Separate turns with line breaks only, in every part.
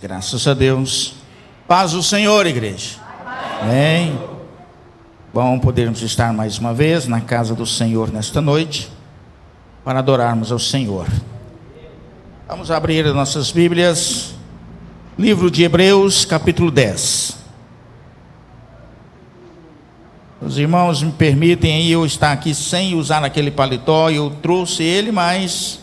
Graças a Deus. Paz do Senhor, igreja. Amém. Bom podermos estar mais uma vez na casa do Senhor nesta noite, para adorarmos ao Senhor. Vamos abrir as nossas Bíblias, livro de Hebreus, capítulo 10. Os irmãos me permitem aí eu estar aqui sem usar aquele paletó. Eu trouxe ele, mas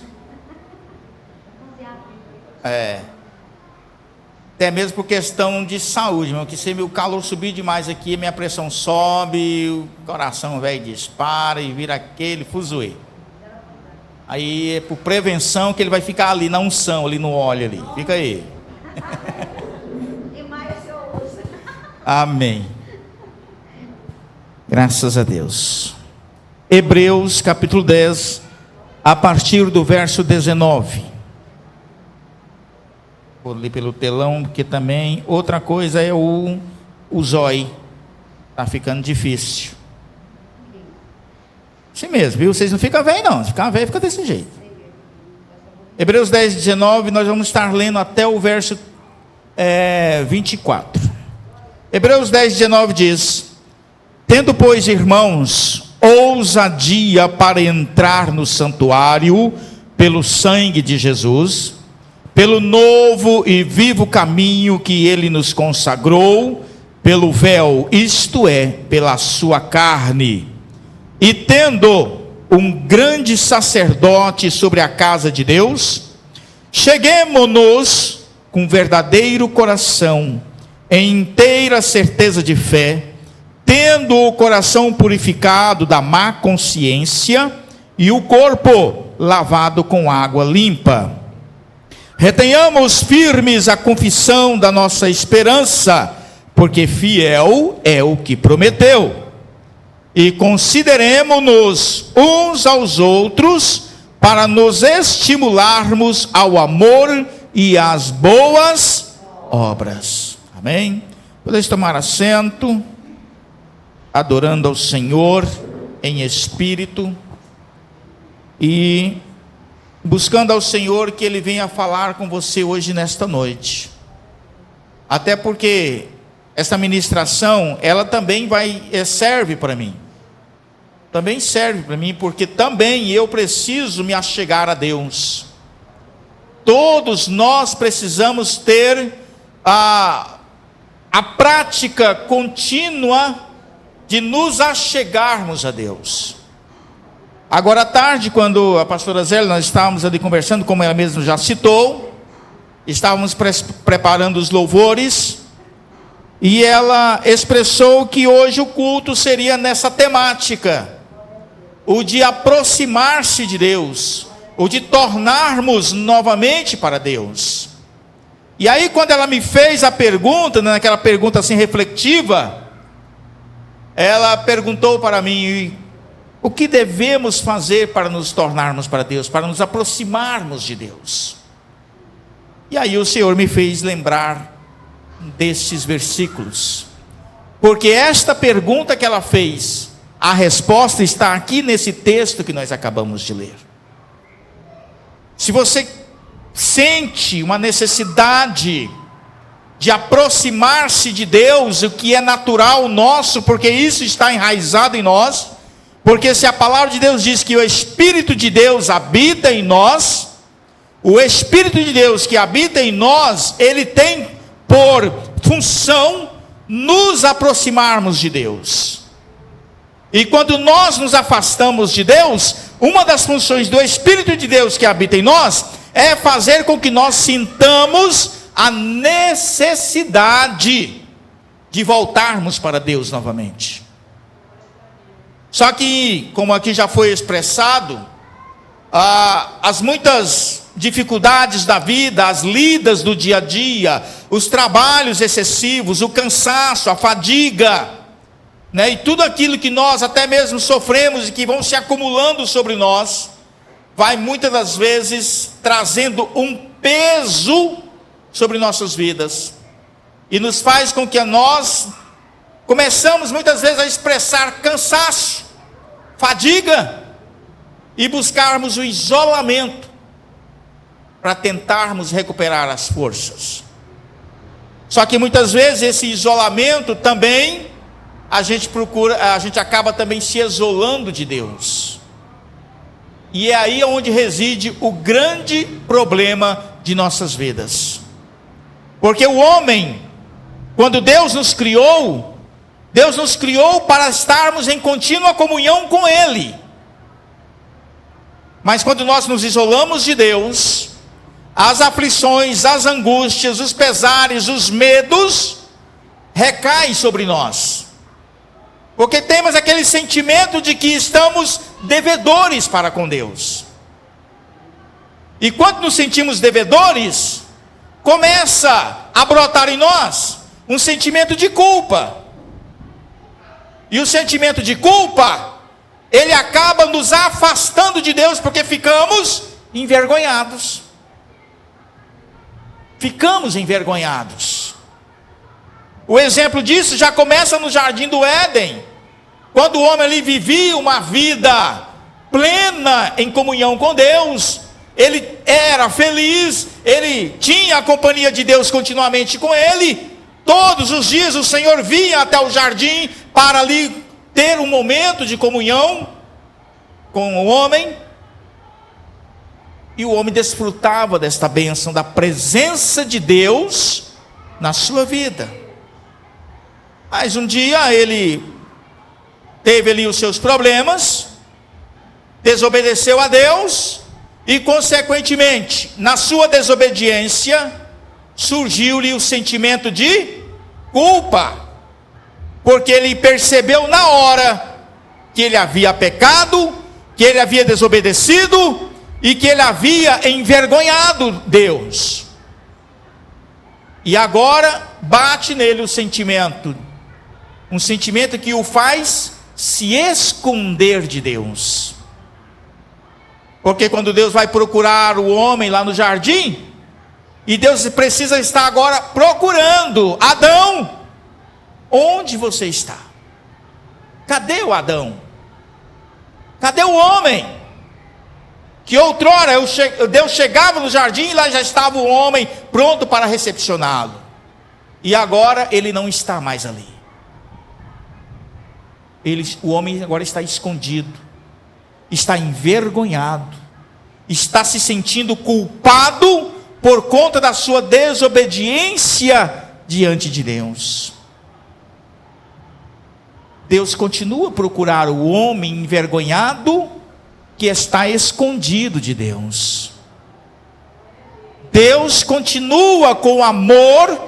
até mesmo por questão de saúde, irmão, que se o calor subir demais aqui, minha pressão sobe, o coração velho dispara e vira aquele fuzuê. Aí é por prevenção que ele vai ficar ali na unção, ali no óleo ali. Fica aí. Amém. Graças a Deus. Hebreus capítulo 10, a partir do verso 19. Vou ler pelo telão, porque também outra coisa é o zóio. Está ficando difícil. Assim mesmo, viu? Vocês não ficam velho não. Se ficar velho, fica desse jeito. Hebreus 10, 19, nós vamos estar lendo até o verso 24. Hebreus 10, 19 diz: tendo, pois, irmãos, ousadia para entrar no santuário pelo sangue de Jesus, pelo novo e vivo caminho que ele nos consagrou, pelo véu, isto é, pela sua carne, e tendo um grande sacerdote sobre a casa de Deus, cheguemo-nos com verdadeiro coração, em inteira certeza de fé, tendo o coração purificado da má consciência e o corpo lavado com água limpa. Retenhamos firmes a confissão da nossa esperança, porque fiel é o que prometeu. E consideremo-nos uns aos outros para nos estimularmos ao amor e às boas obras. Amém? Podeis tomar assento, adorando ao Senhor em espírito e buscando ao Senhor que Ele venha falar com você hoje nesta noite. Até porque essa ministração, ela também serve para mim. Também serve para mim, porque também eu preciso me achegar a Deus. Todos nós precisamos ter a prática contínua de nos achegarmos a Deus. Agora à tarde, quando a pastora Zélia, nós estávamos ali conversando, como ela mesma já citou, estávamos preparando os louvores, e ela expressou que hoje o culto seria nessa temática, o de aproximar-se de Deus, o de tornarmos novamente para Deus. E aí quando ela me fez a pergunta, naquela pergunta assim reflexiva, ela perguntou para mim: o que devemos fazer para nos tornarmos para Deus, para nos aproximarmos de Deus? E aí o Senhor me fez lembrar destes versículos, porque esta pergunta que ela fez, a resposta está aqui nesse texto que nós acabamos de ler. Se você sente uma necessidade de aproximar-se de Deus, o que é natural nosso, porque isso está enraizado em nós, porque se a palavra de Deus diz que o Espírito de Deus habita em nós, o Espírito de Deus que habita em nós, ele tem por função nos aproximarmos de Deus. E quando nós nos afastamos de Deus, uma das funções do Espírito de Deus que habita em nós é fazer com que nós sintamos a necessidade de voltarmos para Deus novamente. Só que, como aqui já foi expressado, as muitas dificuldades da vida, as lidas do dia a dia, os trabalhos excessivos, o cansaço, a fadiga, né, e tudo aquilo que nós até mesmo sofremos e que vão se acumulando sobre nós, vai muitas das vezes trazendo um peso sobre nossas vidas, e nos faz com que nós começamos muitas vezes a expressar cansaço, fadiga, e buscarmos o isolamento para tentarmos recuperar as forças. Só que muitas vezes esse isolamento também, a gente acaba também se isolando de Deus. E é aí onde reside o grande problema de nossas vidas. Porque o homem, quando Deus nos criou para estarmos em contínua comunhão com Ele. Mas quando nós nos isolamos de Deus, as aflições, as angústias, os pesares, os medos recaem sobre nós. Porque temos aquele sentimento de que estamos devedores para com Deus. E quando nos sentimos devedores, começa a brotar em nós um sentimento de culpa. E o sentimento de culpa, ele acaba nos afastando de Deus, porque ficamos envergonhados. Ficamos envergonhados. O exemplo disso já começa no Jardim do Éden, quando o homem ali vivia uma vida plena em comunhão com Deus. Ele era feliz, ele tinha a companhia de Deus continuamente com ele. Todos os dias o Senhor vinha até o jardim para ali ter um momento de comunhão com o homem. E o homem desfrutava desta bênção, da presença de Deus na sua vida. Mas um dia ele teve ali os seus problemas, desobedeceu a Deus, e consequentemente, na sua desobediência, surgiu-lhe o sentimento de culpa, porque ele percebeu na hora que ele havia pecado, que ele havia desobedecido, e que ele havia envergonhado Deus. E agora bate nele o sentimento, um sentimento que o faz se esconder de Deus. Porque quando Deus vai procurar o homem lá no jardim, e Deus precisa estar agora procurando: Adão, onde você está? Cadê o Adão? Cadê o homem? Que outrora Deus chegava no jardim e lá já estava o homem pronto para recepcioná-lo. E agora ele não está mais ali. O homem agora está escondido, está envergonhado, está se sentindo culpado por conta da sua desobediência diante de Deus. Deus continua a procurar o homem envergonhado que está escondido de Deus. Deus continua com o amor,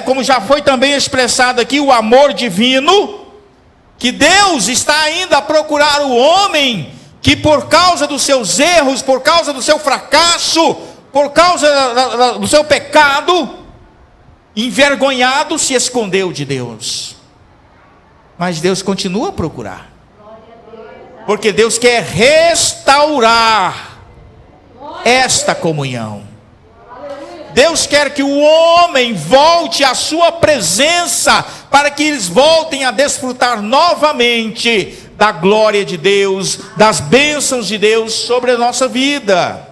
como já foi também expressado aqui, o amor divino, que Deus está ainda a procurar o homem que por causa dos seus erros, por causa do seu fracasso, por causa do seu pecado, envergonhado, se escondeu de Deus. Mas Deus continua a procurar, porque Deus quer restaurar esta comunhão. Deus quer que o homem volte à sua presença, para que eles voltem a desfrutar novamente da glória de Deus, das bênçãos de Deus sobre a nossa vida.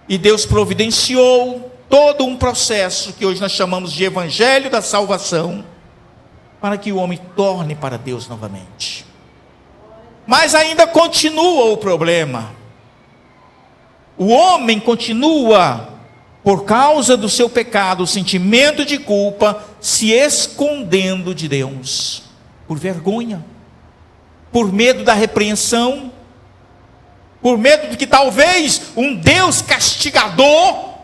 E Deus providenciou todo um processo que hoje nós chamamos de Evangelho da Salvação, para que o homem torne para Deus novamente. Mas ainda continua o problema. O homem continua, por causa do seu pecado, o sentimento de culpa, se escondendo de Deus, por vergonha, por medo da repreensão, por medo de que talvez um Deus castigador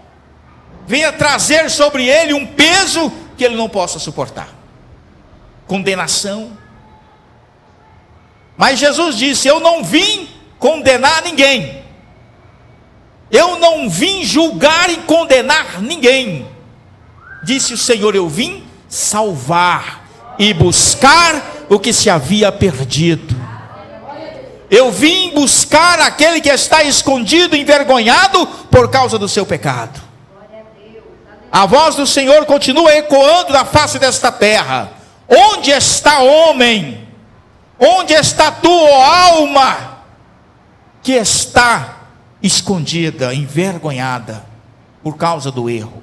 venha trazer sobre ele um peso que ele não possa suportar, condenação. Mas Jesus disse: eu não vim condenar ninguém, eu não vim julgar e condenar ninguém. Disse o Senhor: eu vim salvar e buscar o que se havia perdido. Eu vim buscar aquele que está escondido, envergonhado por causa do seu pecado. A voz do Senhor continua ecoando na face desta terra: onde está homem? Onde está tu, ó alma, que está escondida, envergonhada por causa do erro?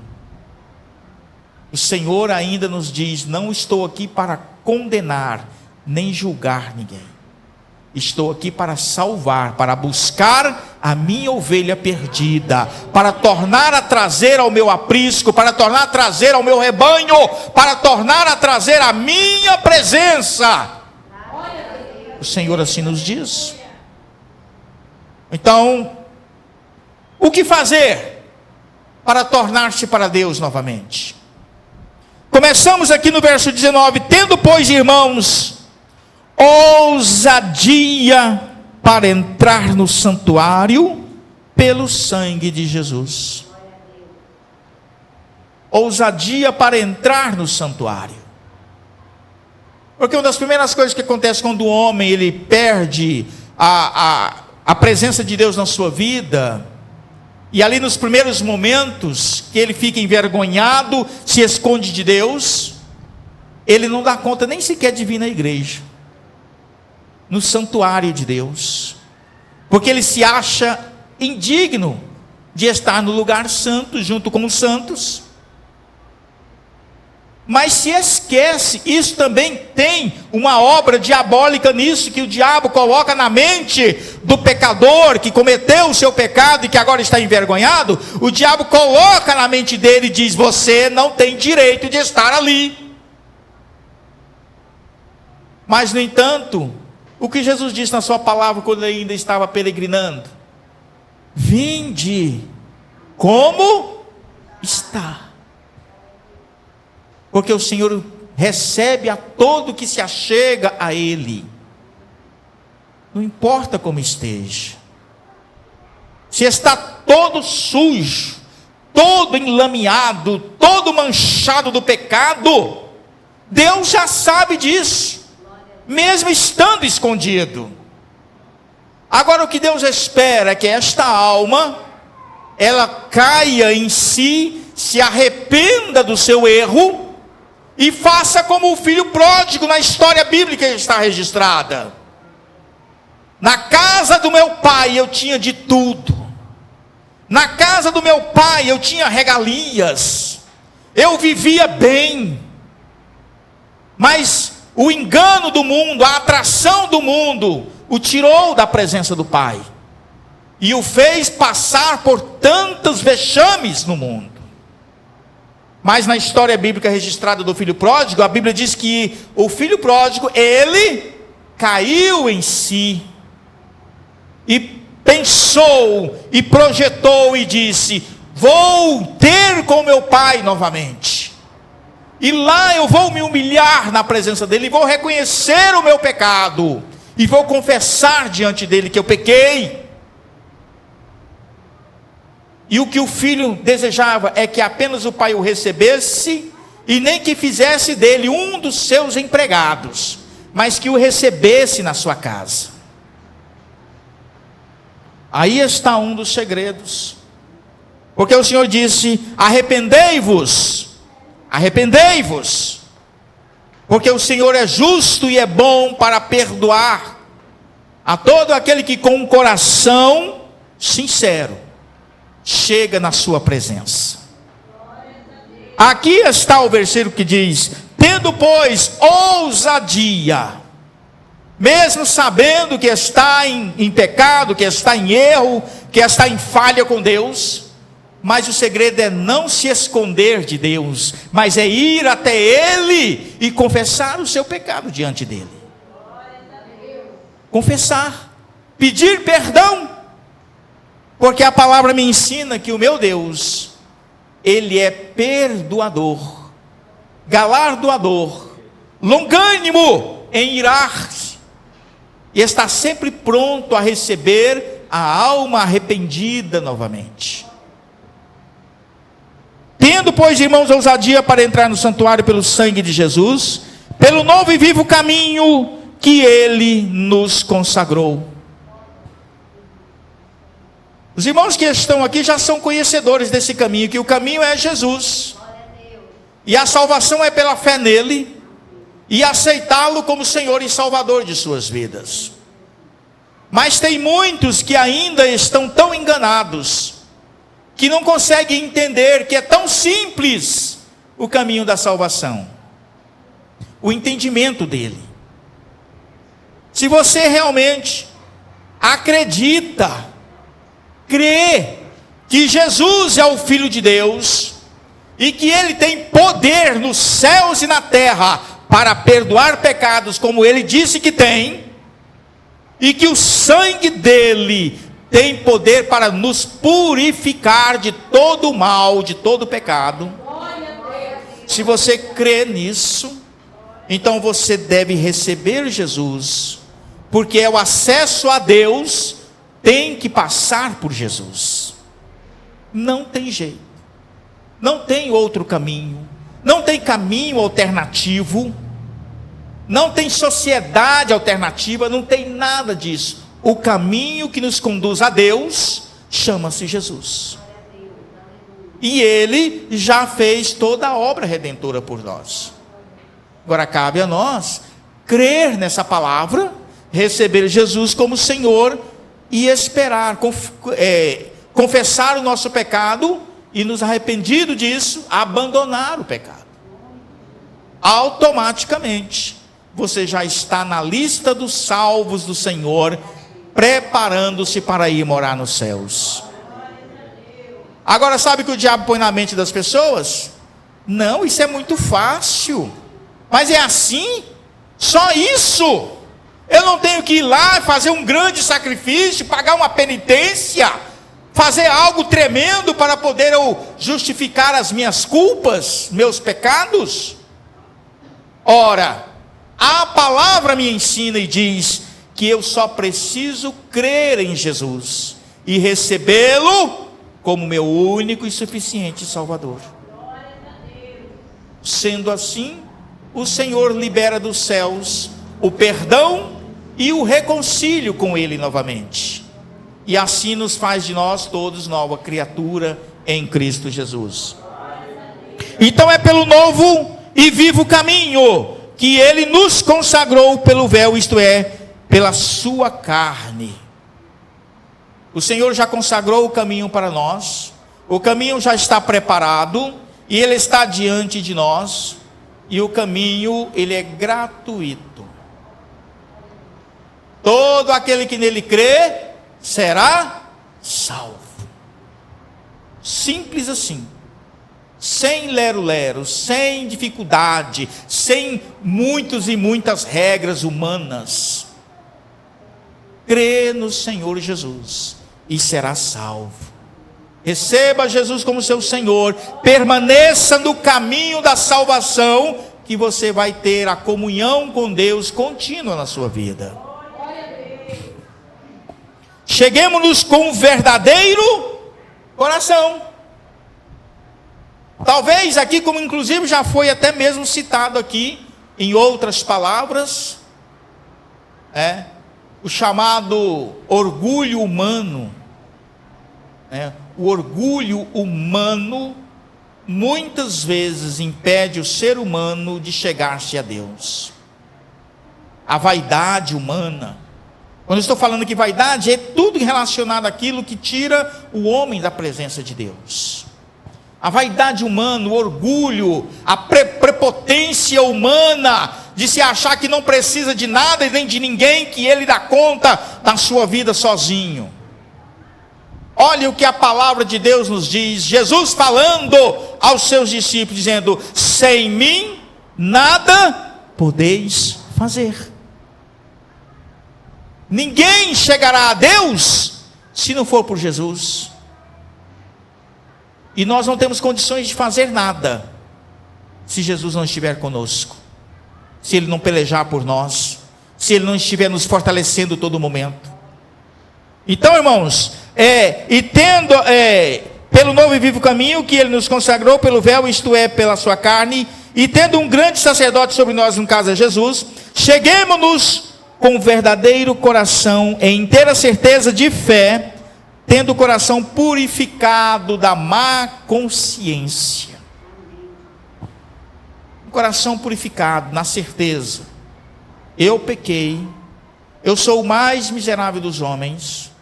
o Senhor ainda nos diz: não estou aqui para condenar, nem julgar ninguém. Estou aqui para salvar, para buscar a minha ovelha perdida, para tornar a trazer ao meu aprisco, para tornar a trazer ao meu rebanho, para tornar a trazer a minha presença. O Senhor assim nos diz. Então, o que fazer para tornar-se para Deus novamente? Começamos aqui no verso 19: tendo, pois, irmãos, ousadia para entrar no santuário pelo sangue de Jesus. Ousadia para entrar no santuário. Porque uma das primeiras coisas que acontece quando o homem ele perde a presença de Deus na sua vida, e ali nos primeiros momentos que ele fica envergonhado, se esconde de Deus, ele não dá conta nem sequer de vir na igreja, no santuário de Deus, porque ele se acha indigno de estar no lugar santo junto com os santos. Mas se esquece, isso também tem uma obra diabólica nisso, que o diabo coloca na mente do pecador que cometeu o seu pecado e que agora está envergonhado. O diabo coloca na mente dele e diz: você não tem direito de estar ali. Mas, no entanto, o que Jesus disse na sua palavra quando ele ainda estava peregrinando: vinde como está. Porque o Senhor recebe a todo que se achega a Ele, não importa como esteja. Se está todo sujo, todo enlameado, todo manchado do pecado, Deus já sabe disso, mesmo estando escondido. Agora o que Deus espera é que esta alma, ela caia em si, se arrependa do seu erro, e faça como o filho pródigo na história bíblica que está registrada. Na casa do meu pai eu tinha de tudo. Na casa do meu pai eu tinha regalias. Eu vivia bem. Mas o engano do mundo, a atração do mundo, o tirou da presença do pai. E o fez passar por tantos vexames no mundo. Mas na história bíblica registrada do filho pródigo, a Bíblia diz que o filho pródigo, ele caiu em si, e pensou, e projetou, e disse: vou ter com meu pai novamente, e lá eu vou me humilhar na presença dele, e vou reconhecer o meu pecado, e vou confessar diante dele que eu pequei. E o que o filho desejava é que apenas o pai o recebesse, e nem que fizesse dele um dos seus empregados, mas que o recebesse na sua casa. Aí está um dos segredos, porque o Senhor disse: arrependei-vos, arrependei-vos, porque o Senhor é justo e é bom para perdoar a todo aquele que com um coração sincero chega na sua presença. Aqui está o versículo que diz: tendo, pois, ousadia, mesmo sabendo que está em pecado, que está em erro, que está em falha com Deus, mas o segredo é não se esconder de Deus, mas é ir até Ele e confessar o seu pecado diante dEle. Confessar, pedir perdão, porque a palavra me ensina que o meu Deus, Ele é perdoador, galardoador, longânimo em irar-se, e está sempre pronto a receber a alma arrependida novamente. Tendo, pois, irmãos, ousadia para entrar no santuário pelo sangue de Jesus, pelo novo e vivo caminho que Ele nos consagrou. Os irmãos que estão aqui já são conhecedores desse caminho, que o caminho é Jesus, e a salvação é pela fé nele, e aceitá-lo como Senhor e Salvador de suas vidas. Mas tem muitos que ainda estão tão enganados, que não conseguem entender que é tão simples o caminho da salvação? O entendimento dele. Se você realmente acredita, crê que Jesus é o Filho de Deus, e que Ele tem poder nos céus e na terra para perdoar pecados, como Ele disse que tem, e que o sangue dEle tem poder para nos purificar de todo o mal, de todo o pecado. Se você crê nisso, então você deve receber Jesus, porque é o acesso a Deus, tem que passar por Jesus. Não tem jeito, não tem outro caminho, não tem caminho alternativo, não tem sociedade alternativa, não tem nada disso. O caminho que nos conduz a Deus chama-se Jesus, e Ele já fez toda a obra redentora por nós. Agora cabe a nós crer nessa palavra, receber Jesus como Senhor e esperar, confessar o nosso pecado e, nos arrependido disso, abandonar o pecado. Automaticamente você já está na lista dos salvos do Senhor, preparando-se para ir morar nos céus. Agora, sabe o que o diabo põe na mente das pessoas? Não, isso é muito fácil. Mas é assim? Só isso? Eu não tenho que ir lá fazer um grande sacrifício, pagar uma penitência, fazer algo tremendo para poder eu justificar as minhas culpas, meus pecados? Ora, a palavra me ensina e diz que eu só preciso crer em Jesus e recebê-lo como meu único e suficiente Salvador. Sendo assim, o Senhor libera dos céus o perdão e o reconcílio com Ele novamente, e assim nos faz de nós todos nova criatura em Cristo Jesus. Então é pelo novo e vivo caminho que Ele nos consagrou pelo véu, isto é, pela sua carne. O Senhor já consagrou o caminho para nós, o caminho já está preparado, e Ele está diante de nós, e o caminho, ele é gratuito. Todo aquele que nele crê, será salvo. Simples assim. Sem lero-lero, sem dificuldade, sem muitos e muitas regras humanas. Crê no Senhor Jesus e será salvo. Receba Jesus como seu Senhor, permaneça no caminho da salvação, que você vai ter a comunhão com Deus contínua na sua vida. Cheguemos-nos com um verdadeiro coração. Talvez aqui, como inclusive já foi até mesmo citado aqui, em outras palavras, o chamado orgulho humano. O orgulho humano muitas vezes impede o ser humano de chegar-se a Deus. A vaidade humana. Quando eu estou falando que vaidade, é tudo relacionado àquilo que tira o homem da presença de Deus. A vaidade humana, o orgulho, a prepotência humana, de se achar que não precisa de nada e nem de ninguém, que ele dá conta da sua vida sozinho. Olha o que a palavra de Deus nos diz, Jesus falando aos seus discípulos, dizendo: sem mim nada podeis fazer. Ninguém chegará a Deus se não for por Jesus. E nós não temos condições de fazer nada se Jesus não estiver conosco, se Ele não pelejar por nós, se Ele não estiver nos fortalecendo todo momento. Então, irmãos, e tendo pelo novo e vivo caminho que Ele nos consagrou pelo véu, isto é, pela sua carne, e tendo um grande sacerdote sobre nós, no caso é Jesus, cheguemo-nos com verdadeiro coração, em inteira certeza de fé, tendo o coração purificado da má consciência. Um coração purificado, na certeza: eu pequei, eu sou o mais miserável dos homens,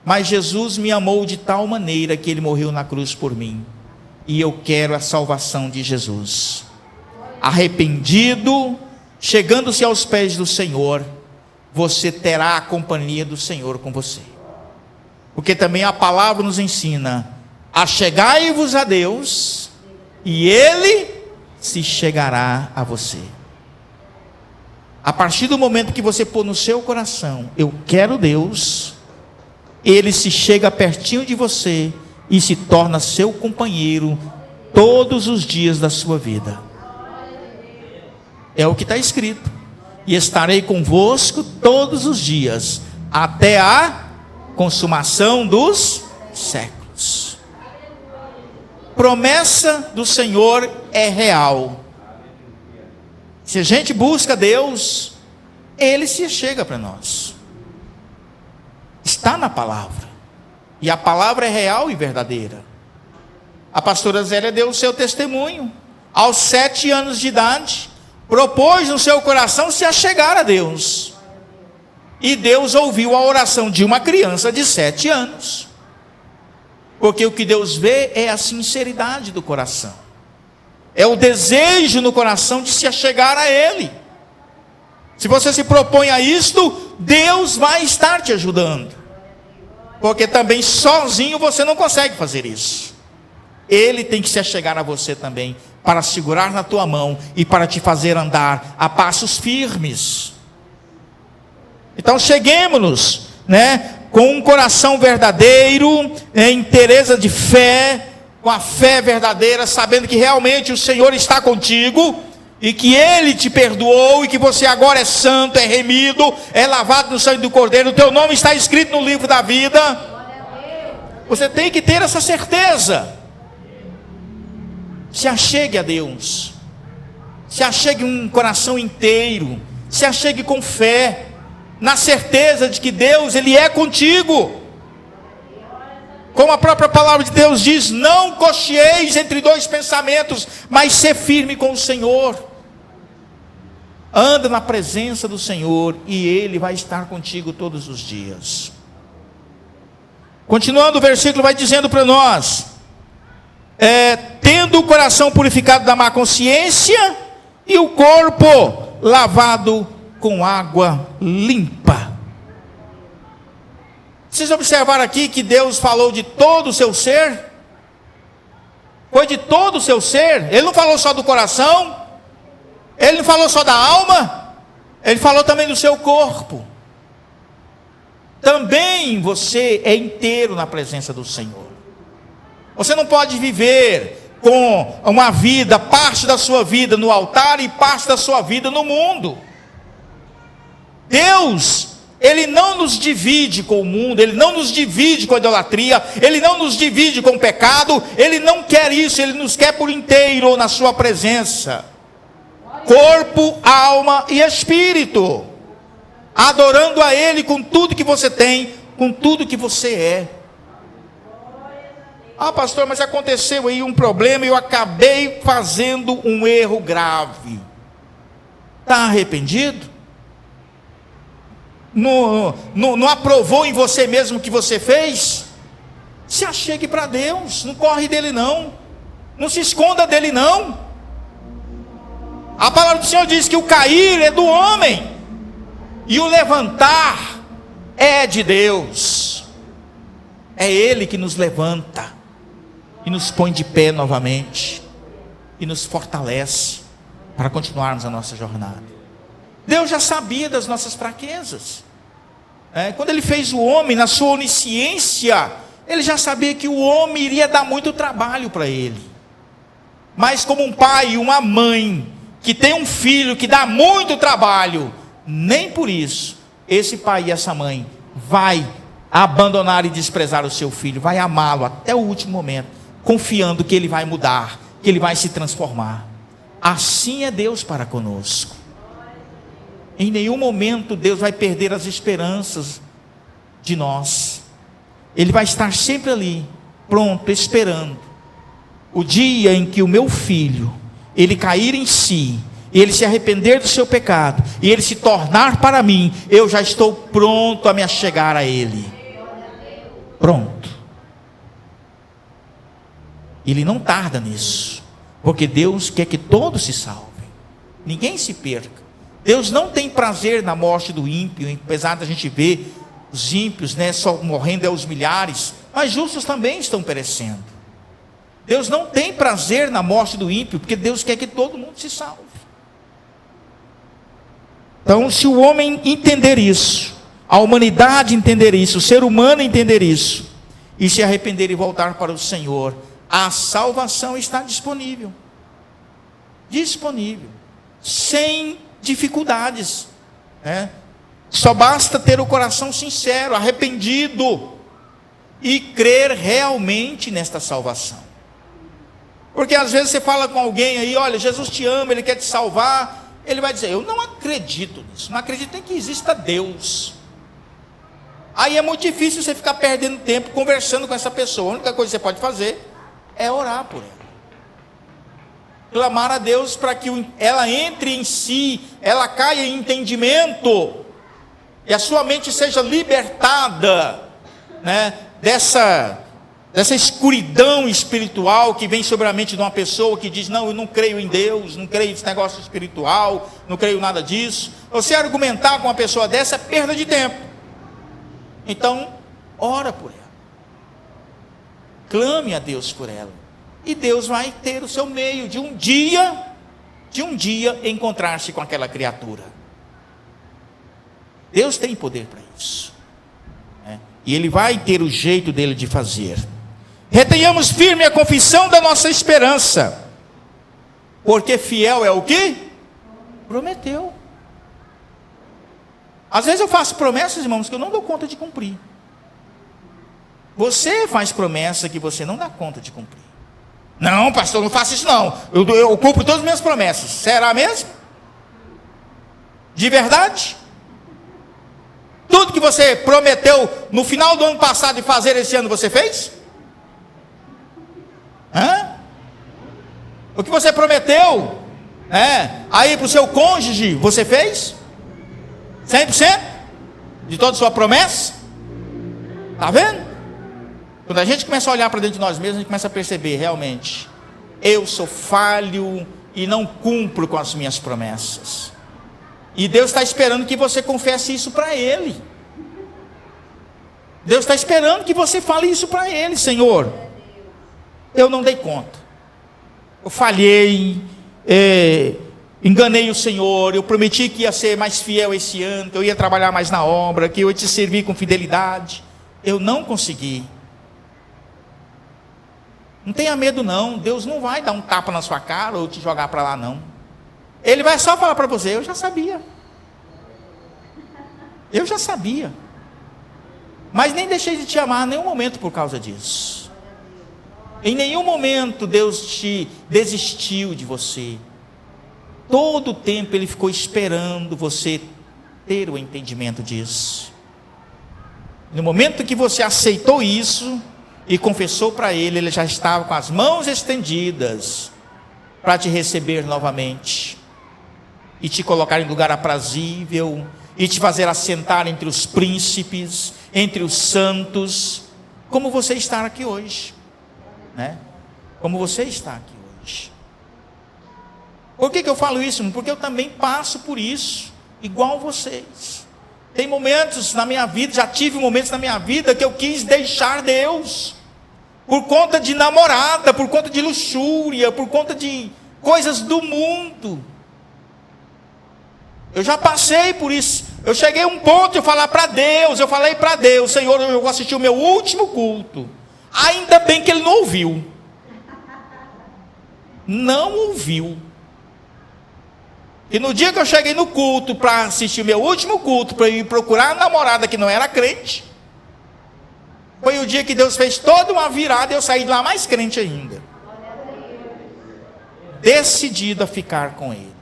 mas Jesus me amou de tal maneira que Ele morreu na cruz por mim. e eu quero a salvação de Jesus. Arrependido, chegando-se aos pés do Senhor, você terá a companhia do Senhor com você. Porque também a palavra nos ensina: achegai-vos a Deus, e Ele se chegará a você. A partir do momento que você pôr no seu coração, eu quero Deus, Ele se chega pertinho de você e se torna seu companheiro todos os dias da sua vida. É o que está escrito: e estarei convosco todos os dias, até a consumação dos séculos. Promessa do Senhor é real. Se a gente busca Deus, Ele se chega para nós. Está na palavra, e a palavra é real e verdadeira. A pastora Zélia deu o seu testemunho. Aos 7 anos de idade, propôs no seu coração se achegar a Deus, e Deus ouviu a oração de uma criança de 7 anos, porque o que Deus vê é a sinceridade do coração, é o desejo no coração de se achegar a Ele. Se você se propõe a isto, Deus vai estar te ajudando, porque também sozinho você não consegue fazer isso. Ele tem que se achegar a você também, para segurar na tua mão e para te fazer andar a passos firmes. Então cheguemos, com um coração verdadeiro, em inteireza de fé, com a fé verdadeira, sabendo que realmente o Senhor está contigo, e que Ele te perdoou, e que você agora é santo, é remido, é lavado no sangue do Cordeiro, o teu nome está escrito no livro da vida. Você tem que ter essa certeza. Se achegue a Deus, se achegue um coração inteiro, se achegue com fé, na certeza de que Deus, Ele é contigo. Como a própria palavra de Deus diz: não cocheeis entre dois pensamentos, mas ser firme com o Senhor. Anda na presença do Senhor, e Ele vai estar contigo todos os dias. Continuando, o versículo vai dizendo para nós: tendo o coração purificado da má consciência, e o corpo lavado com água limpa. Vocês observaram aqui que Deus falou de todo o seu ser? Foi de todo o seu ser. Ele não falou só do coração, Ele não falou só da alma, Ele falou também do seu corpo. Também você é inteiro na presença do Senhor. Você não pode viver com uma vida, parte da sua vida no altar e parte da sua vida no mundo. Deus, Ele não nos divide com o mundo, Ele não nos divide com a idolatria, Ele não nos divide com o pecado, Ele não quer isso, Ele nos quer por inteiro na sua presença. Corpo, alma e espírito. Adorando a Ele com tudo que você tem, com tudo que você é. Ah, pastor, mas aconteceu aí um problema e eu acabei fazendo um erro grave. Está arrependido? Não aprovou em você mesmo o que você fez? Se achegue para Deus, não corre dele não, não se esconda dele não. A palavra do Senhor diz que o cair é do homem, e o levantar é de Deus. É Ele que nos levanta e nos põe de pé novamente, e nos fortalece para continuarmos a nossa jornada. Deus já sabia das nossas fraquezas. Quando Ele fez o homem, na sua onisciência, Ele já sabia que o homem iria dar muito trabalho para Ele. Mas como um pai e uma mãe que tem um filho que dá muito trabalho, nem por isso esse pai e essa mãe vai abandonar e desprezar o seu filho, vai amá-lo até o último momento, confiando que ele vai mudar, que ele vai se transformar. Assim é Deus para conosco. Em nenhum momento Deus vai perder as esperanças de nós. Ele vai estar sempre ali, pronto, esperando o dia em que o meu filho, ele cair em si, ele se arrepender do seu pecado, e ele se tornar para mim, eu já estou pronto a me achegar a Ele. Pronto. Ele não tarda nisso, porque Deus quer que todos se salvem, ninguém se perca. Deus não tem prazer na morte do ímpio, apesar da gente ver os ímpios, só morrendo aos milhares, mas justos também estão perecendo. Deus não tem prazer na morte do ímpio, porque Deus quer que todo mundo se salve. Então, se o homem entender isso, a humanidade entender isso, o ser humano entender isso, e se arrepender e voltar para o Senhor, a salvação está disponível. Disponível. Sem dificuldades. Só basta ter o coração sincero, arrependido, e crer realmente nesta salvação. Porque às vezes você fala com alguém aí, olha, Jesus te ama, Ele quer te salvar. Ele vai dizer, eu não acredito nisso, não acredito nem que exista Deus. Aí é muito difícil você ficar perdendo tempo conversando com essa pessoa. A única coisa que você pode fazer é orar por ela. Clamar a Deus para que ela entre em si, ela caia em entendimento, e a sua mente seja libertada, dessa escuridão espiritual que vem sobre a mente de uma pessoa que diz, não, eu não creio em Deus, não creio nesse negócio espiritual, não creio nada disso. Você argumentar com uma pessoa dessa é perda de tempo. Então, ora por ela, clame a Deus por ela, e Deus vai ter o seu meio de um dia encontrar-se com aquela criatura. Deus tem poder para isso, e Ele vai ter o jeito dele de fazer. Retenhamos firme a confissão da nossa esperança, porque fiel é o que? Prometeu. Às vezes eu faço promessas, irmãos, que eu não dou conta de cumprir. Você faz promessa que você não dá conta de cumprir. Não, pastor, não faço isso não. Eu cumpro todas as minhas promessas. Será mesmo? De verdade? Tudo que você prometeu no final do ano passado de fazer esse ano, você fez? O que você prometeu aí para o seu cônjuge, você fez? 100% de toda a sua promessa? Está vendo? Quando a gente começa a olhar para dentro de nós mesmos, a gente começa a perceber, realmente, eu sou falho e não cumpro com as minhas promessas. E Deus está esperando que você confesse isso para Ele. Deus está esperando que você fale isso para Ele. Senhor, eu não dei conta, eu falhei, enganei o Senhor, eu prometi que ia ser mais fiel esse ano, que eu ia trabalhar mais na obra, que eu ia te servir com fidelidade, eu não consegui. Não tenha medo não, Deus não vai dar um tapa na sua cara ou te jogar para lá não. Ele vai só falar para você, eu já sabia, mas nem deixei de te amar em nenhum momento por causa disso. Em nenhum momento Deus te desistiu de você. Todo o tempo Ele ficou esperando você ter o entendimento disso. No momento que você aceitou isso e confessou para Ele, Ele já estava com as mãos estendidas para te receber novamente e te colocar em lugar aprazível e te fazer assentar entre os príncipes, entre os santos, como você está aqui hoje, como você está aqui hoje. Por que eu falo isso? Porque eu também passo por isso, igual vocês. Tem momentos na minha vida, já tive momentos na minha vida que eu quis deixar Deus, por conta de namorada, por conta de luxúria, por conta de coisas do mundo. Eu já passei por isso. Eu cheguei a um ponto de eu falei para Deus, Senhor, eu vou assistir o meu último culto. Ainda bem que Ele não ouviu. Não ouviu. E no dia que eu cheguei no culto, para assistir o meu último culto, para ir procurar a namorada que não era crente, foi o dia que Deus fez toda uma virada e eu saí de lá mais crente ainda. Decidido a ficar com Ele.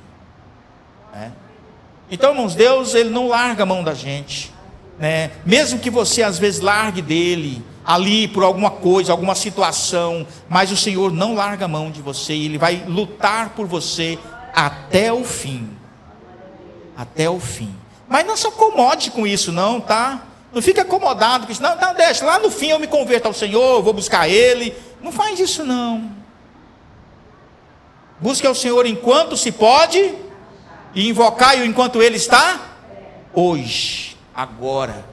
Então, irmãos, Deus, Ele não larga a mão da gente. Mesmo que você às vezes largue dEle, ali por alguma coisa, alguma situação, mas o Senhor não larga a mão de você, e Ele vai lutar por você até o fim. Até o fim. Mas não se acomode com isso não, tá? Não fique acomodado com isso, não, deixa, lá no fim eu me converto ao Senhor, eu vou buscar Ele. Não faz isso não. Busque ao Senhor enquanto se pode, e invocai-o enquanto Ele está hoje, agora.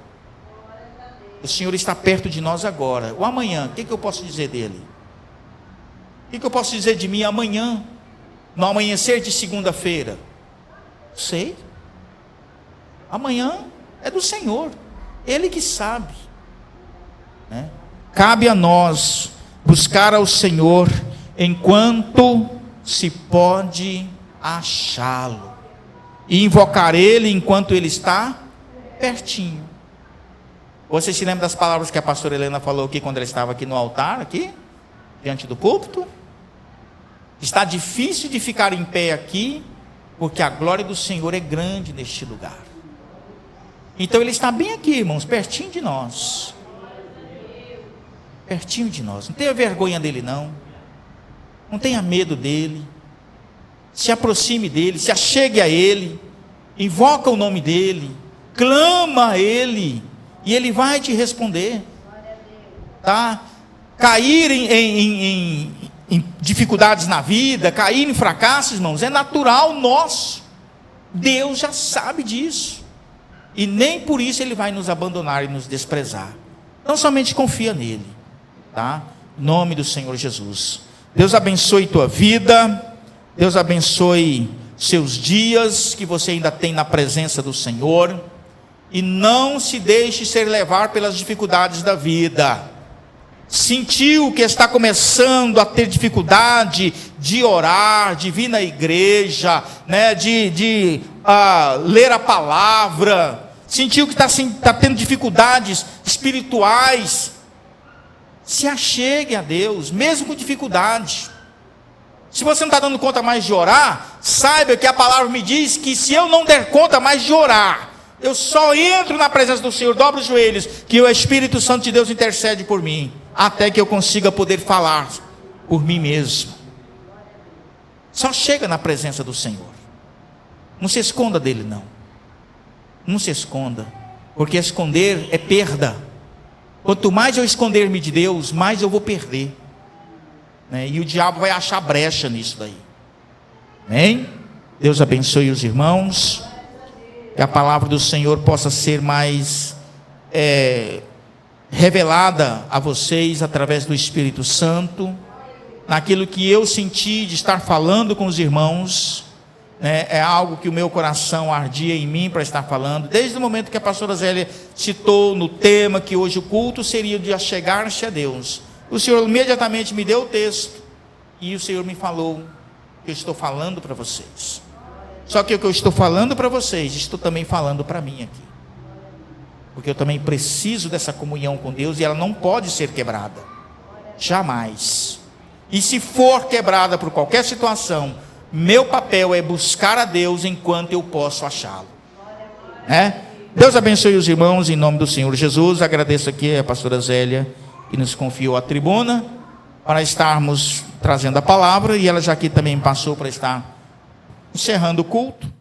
O Senhor está perto de nós agora. O amanhã, o que eu posso dizer dele? O que eu posso dizer de mim amanhã, no amanhecer de segunda-feira? Sei. Amanhã é do Senhor, Ele que sabe, né? Cabe a nós buscar ao Senhor enquanto se pode achá-lo, e invocar Ele enquanto Ele está pertinho. Você se lembra das palavras que a pastora Helena falou aqui quando ela estava aqui no altar, aqui, diante do púlpito? Está difícil de ficar em pé aqui, porque a glória do Senhor é grande neste lugar. Então Ele está bem aqui, irmãos, pertinho de nós. Pertinho de nós. Não tenha vergonha dele, não. Não tenha medo dele. Se aproxime dele, se achegue a ele, invoca o nome dele, clama a ele, e ele vai te responder. Tá? Cair em dificuldades na vida, cair em fracassos, irmãos, é natural nosso. Deus já sabe disso. E nem por isso Ele vai nos abandonar e nos desprezar. Não somente confia nele. Tá? Em nome do Senhor Jesus. Deus abençoe tua vida. Deus abençoe seus dias que você ainda tem na presença do Senhor. E não se deixe ser levar pelas dificuldades da vida. Sentiu que está começando a ter dificuldade de orar, de vir na igreja, né, de ler a palavra, sentiu que está tendo dificuldades espirituais, se achegue a Deus, mesmo com dificuldade. Se você não está dando conta mais de orar, saiba que a palavra me diz que se eu não der conta mais de orar, eu só entro na presença do Senhor, dobro os joelhos, que o Espírito Santo de Deus intercede por mim, até que eu consiga poder falar por mim mesmo. Só chega na presença do Senhor. Não se esconda dele, não. Não se esconda, porque esconder é perda. Quanto mais eu esconder-me de Deus, mais eu vou perder, né? E o diabo vai achar brecha nisso daí. Amém? Deus abençoe os irmãos. Que a palavra do Senhor possa ser mais revelada a vocês através do Espírito Santo, naquilo que eu senti de estar falando com os irmãos, né? É algo que o meu coração ardia em mim para estar falando, desde o momento que a pastora Zélia citou no tema que hoje o culto seria de achegar-se a Deus. O Senhor imediatamente me deu o texto, e o Senhor me falou que eu estou falando para vocês. Só que o que eu estou falando para vocês, estou também falando para mim aqui, porque eu também preciso dessa comunhão com Deus, e ela não pode ser quebrada, jamais. E se for quebrada por qualquer situação, meu papel é buscar a Deus enquanto eu posso achá-lo, né? Deus abençoe os irmãos em nome do Senhor Jesus. Agradeço aqui a pastora Zélia, que nos confiou a tribuna para estarmos trazendo a palavra, e ela já aqui também passou para estar encerrando o culto.